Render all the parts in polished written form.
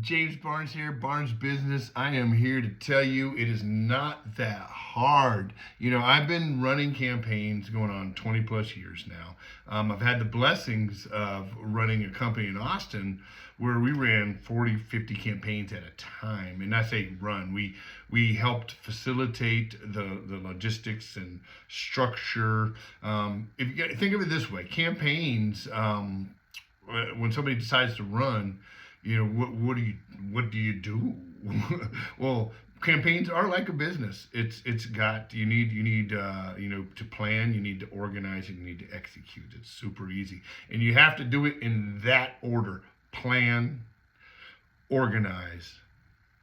James Barnes here, Barnes Business. I am here to tell you it is not that hard. I've been running campaigns going on 20 plus years now. I've had the blessings of running a company in Austin where we ran 40, 50 campaigns at a time. And I say run, we helped facilitate the logistics and structure. If you think of it this way, campaigns, when somebody decides to run, what do you do? Well, campaigns are like a business. It's got you need to plan, you need to organize, and you need to execute. It's super easy, and you have to do it in that order: plan, organize,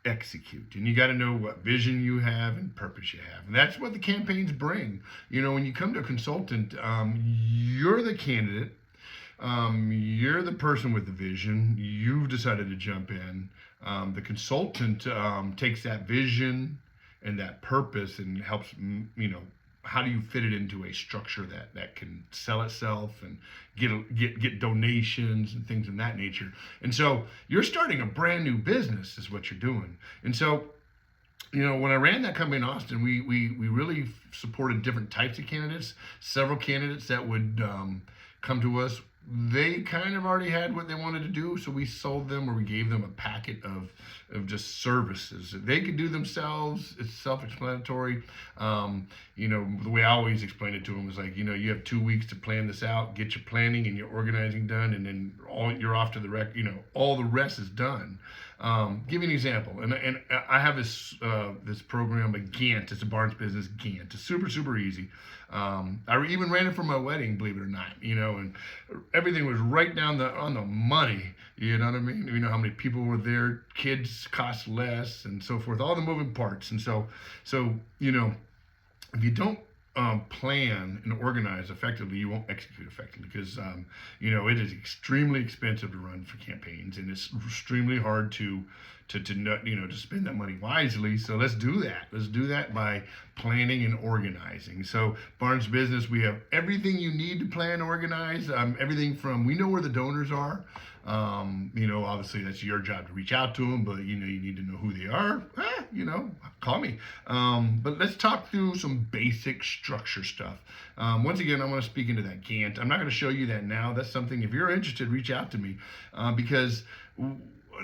execute. And you got to know what vision you have and purpose you have, and that's what the campaigns bring. When you come to a consultant, you're the candidate. You're the person with the vision. You've decided to jump in. The consultant takes that vision and that purpose and helps, how do you fit it into a structure that can sell itself and get donations and things of that nature. And so you're starting a brand new business is what you're doing. And so, when I ran that company in Austin, we really supported different types of candidates, several candidates that would come to us. They kind of already had what they wanted to do, so we sold them, or we gave them a packet of just services that they could do themselves. It's self-explanatory. The way I always explain it to them is like, you have 2 weeks to plan this out, get your planning and your organizing done, and then you're off to the rec. All the rest is done. Give you an example, and I have this program, a Gantt. It's a Barnes Business Gantt. It's super easy. I even ran it for my wedding, believe it or not. And everything was right down on the money. You know what I mean? How many people were there, kids cost less, and so forth. All the moving parts, and so if you don't plan and organize effectively, you won't execute effectively because it is extremely expensive to run for campaigns, and it's extremely hard to spend that money wisely. So let's do that. Let's do that by planning and organizing. So Barnes Business, we have everything you need to plan and organize. Everything from, we know where the donors are. Obviously that's your job to reach out to them, but you need to know who they are. Call me. But let's talk through some basic structure stuff. Once again, I want to speak into that Gantt. I'm not going to show you that now. That's something, if you're interested, reach out to me, because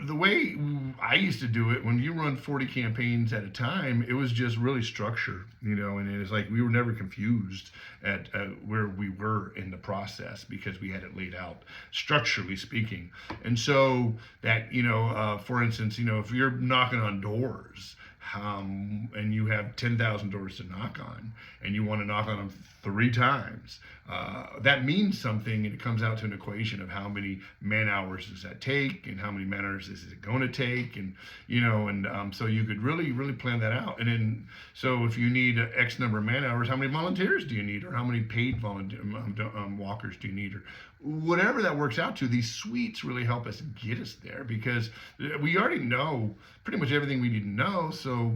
the way I used to do it, when you run 40 campaigns at a time, it was just really structured, and it was like we were never confused at where we were in the process because we had it laid out, structurally speaking. And so that, for instance, if you're knocking on doors, and you have 10,000 doors to knock on, and you want to knock on them 3 times, that means something, and it comes out to an equation of how many man hours does that take, and how many man hours is it going to take, and so you could really plan that out. And then, so if you need X number of man hours, how many volunteers do you need, or how many paid volunteer walkers do you need, or whatever that works out to. These suites really help us get us there because we already know pretty much everything we need to know. So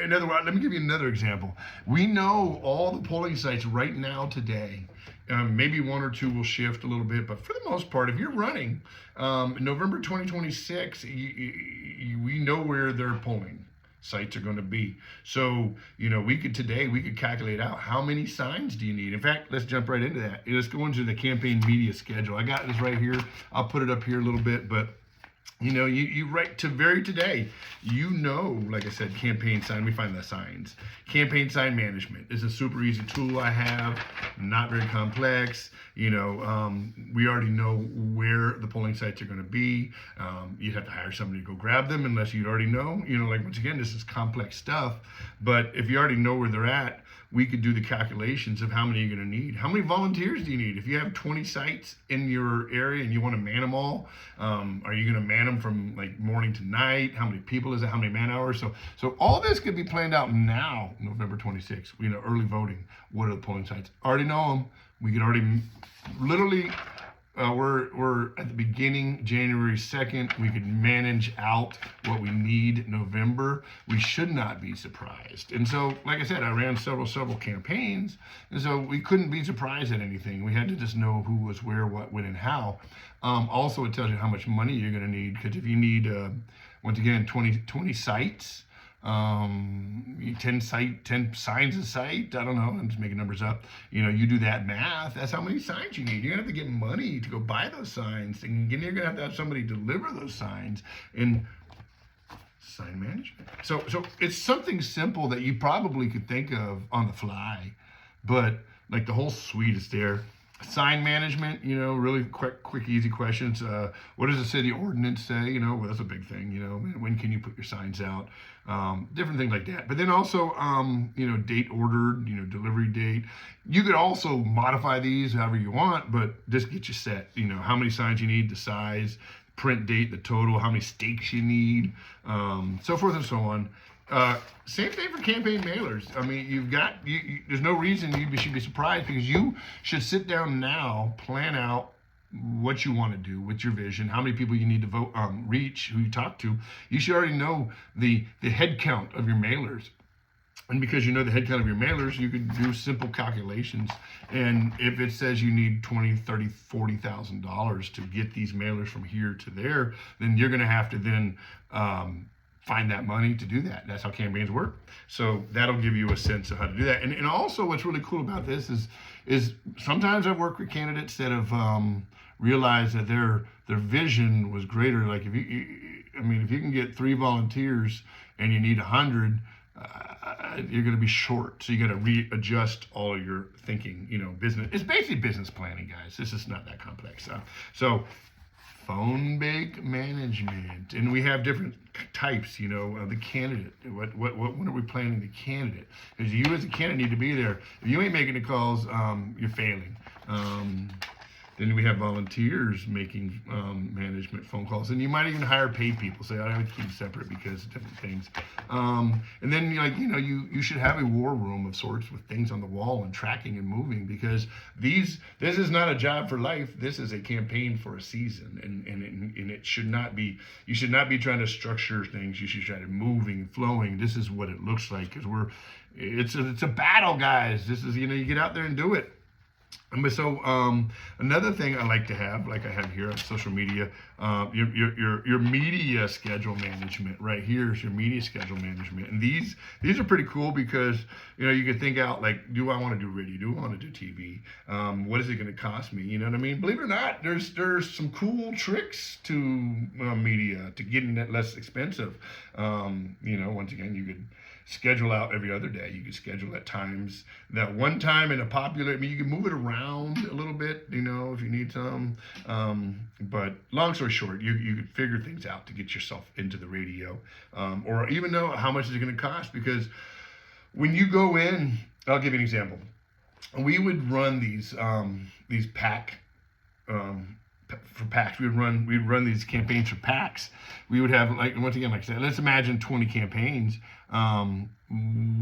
in other words, let me give you another example. We know all the polling sites right now today. Maybe 1 or 2 will shift a little bit, but for the most part, if you're running November 2026, we know where they're polling sites are going to be. So, we could calculate out how many signs do you need. In fact, let's jump right into that. Let's go into the campaign media schedule. I got this right here. I'll put it up here a little bit, but you write to today, like I said, campaign sign, we find the signs. Campaign sign management is a super easy tool I have, not very complex. We already know where the polling sites are going to be. You'd have to hire somebody to go grab them unless you'd already know. Once again, this is complex stuff, but if you already know where they're at, we could do the calculations of how many you're going to need. How many volunteers do you need? If you have 20 sites in your area and you want to man them all, are you going to man them from like morning to night? How many people is it? How many man hours? So all this could be planned out now, November 26th. Early voting. What are the polling sites? Already know them. We could already literally we're at the beginning, January 2nd. We could manage out what we need November. We should not be surprised. And so, like I said, I ran several campaigns, and so we couldn't be surprised at anything. We had to just know who was where, what, when, and how. Also, it tells you how much money you're going to need, because if you need, once again, 20 sites, 10 signs a site. I don't know. I'm just making numbers up. You do that math. That's how many signs you need. You're gonna have to get money to go buy those signs, and you're gonna have to have somebody deliver those signs and sign management. So it's something simple that you probably could think of on the fly, but like the whole suite is there. Sign management, really quick, easy questions. What does the city ordinance say? Well, that's a big thing. When can you put your signs out? Different things like that. But then also, date ordered, delivery date. You could also modify these however you want, but just get you set. How many signs you need, the size, print date, the total, how many stakes you need, so forth and so on. Same thing for campaign mailers. I mean, there's no reason you should be surprised, because you should sit down now, plan out what you want to do with your vision, how many people you need to vote, reach, who you talk to. You should already know the head count of your mailers. And because you know the head count of your mailers, you can do simple calculations. And if it says you need $20,000, $30,000, $40,000 to get these mailers from here to there, then you're going to have to then find that money to do that. That's how campaigns work. So that'll give you a sense of how to do that. And also, what's really cool about this is sometimes I work with candidates that have realized that their vision was greater. Like if you can get 3 volunteers and you need 100, you're going to be short. So you got to readjust all of your thinking. Business. It's basically business planning, guys. This is not that complex. So phone bank management, and we have different types. The candidate. When are we planning the candidate? Because you as a candidate need to be there. If you ain't making the calls, you're failing. Then we have volunteers making management phone calls, and you might even hire paid people. Say, I would keep separate because of different things. And then you should have a war room of sorts with things on the wall and tracking and moving, because this is not a job for life. This is a campaign for a season, and it should not be. You should not be trying to structure things. You should try to moving and flowing. This is what it looks like, because it's a battle, guys. This is you get out there and do it. So another thing I like to have, like I have here on social media, your media schedule management. Right here is your media schedule management, and these are pretty cool, because you can think out, like, do I want to do radio? Do I want to do TV? What is it going to cost me? You know what I mean? Believe it or not, there's some cool tricks to media to getting that less expensive. Once again, you could schedule out every other day. You could schedule at times. That one time in a popular, you can move it around a little bit, if you need some. But long story short, you could figure things out to get yourself into the radio, or even know how much is it going to cost. Because when you go in, I'll give you an example. We would run these pack. For packs, we'd run these campaigns for packs. We would have, once again, like I said, let's imagine 20 campaigns.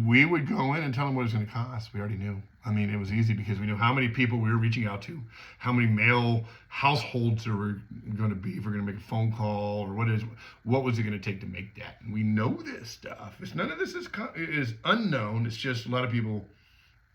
We would go in and tell them what it's going to cost. We already knew. It was easy, because we knew how many people we were reaching out to, how many male households there were going to be if we're going to make a phone call, or what was it going to take to make that. And we know this stuff. None of this is unknown. It's just a lot of people.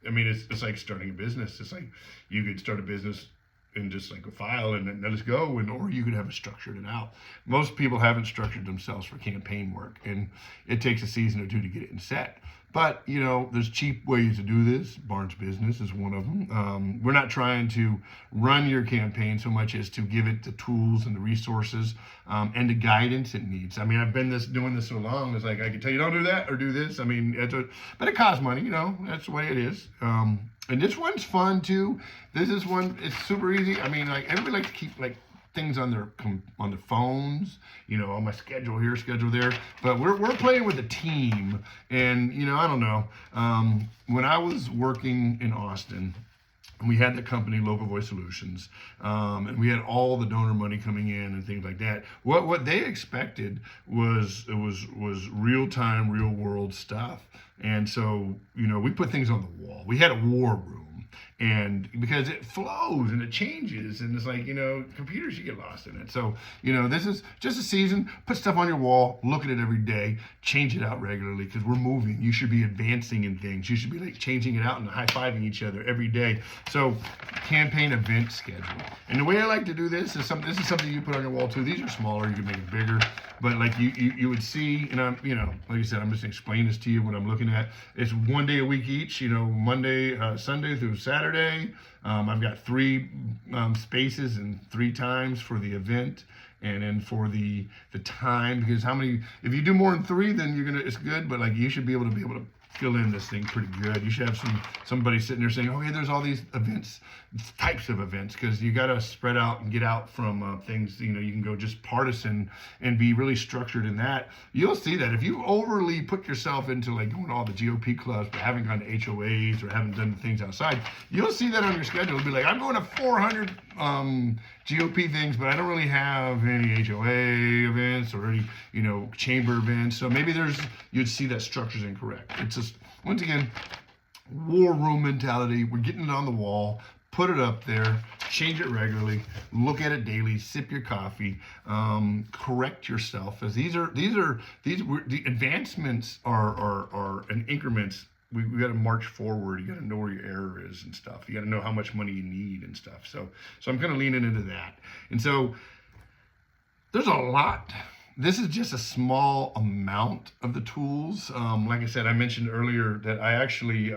It's like starting a business. It's like you could start a business and just like a file and then let us go, or you could have it structured it out. Most people haven't structured themselves for campaign work, and it takes a season or two to get it in set. But there's cheap ways to do this. Barnes Business is one of them. We're not trying to run your campaign so much as to give it the tools and the resources and the guidance it needs. I've been doing this so long. It's like I can tell you don't do that or do this. But it costs money. That's the way it is. And this one's fun too. This is one. It's super easy. Everybody likes to keep things on their phones. On my schedule here, schedule there. But we're playing with a team, and I don't know. When I was working in Austin, we had the company Local Voice Solutions, and we had all the donor money coming in and things like that. What they expected was real time, real world stuff. And so we put things on the wall. We had a war room. and because it flows and it changes, and it's like, computers, you get lost in it. So, this is just a season. Put stuff on your wall, look at it every day, change it out regularly, because we're moving. You should be advancing in things. You should be like changing it out and high-fiving each other every day. So campaign event schedule. And the way I like to do this is something you put on your wall too. These are smaller, you can make it bigger, but like you would see, and I'm, like I said, I'm just explaining this to you what I'm looking at. It's 1 day a week each, Monday, Sunday through Saturday. I've got 3 spaces and 3 times for the event, and then for the time, because if you do more than 3, then it's good, but like you should be able to fill in this thing pretty good. You should have somebody sitting there saying, okay, there's all these events, types of events, because you got to spread out and get out from things. You can go just partisan and be really structured in that. You'll see that if you overly put yourself into like going to all the GOP clubs, but haven't gone to HOAs or haven't done things outside, you'll see that on your schedule. It'll be like, I'm going to 400 GOP things, but I don't really have any HOA events or any, chamber events. So maybe you'd see that structure's incorrect. It's just, once again, war room mentality. We're getting it on the wall, put it up there, change it regularly, look at it daily, sip your coffee, correct yourself, as the advancements are in increments. We got to march forward. You got to know where your error is and stuff. You got to know how much money you need and stuff. So I'm kind of leaning into that. And so there's a lot. This is just a small amount of the tools. Like I said, I mentioned earlier that I actually,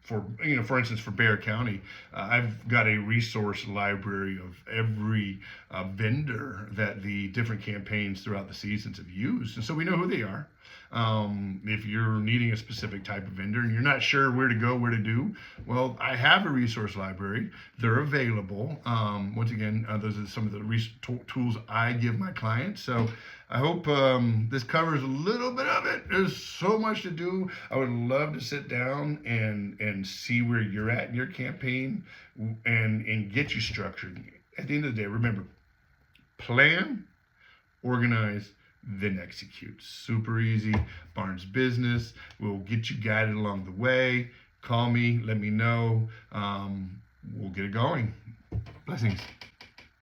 for instance, for Bexar County, I've got a resource library of every vendor that the different campaigns throughout the seasons have used. And so we know who they are. If you're needing a specific type of vendor and you're not sure where to go, where to do, well, I have a resource library. They're available. Once again, those are some of the tools I give my clients. So I hope this covers a little bit of it. There's so much to do. I would love to sit down and see where you're at in your campaign and get you structured. At the end of the day, remember, plan, organize, then execute. Super easy. Barnes Business will get you guided along the way. Call me, let me know. We'll get it going. Blessings.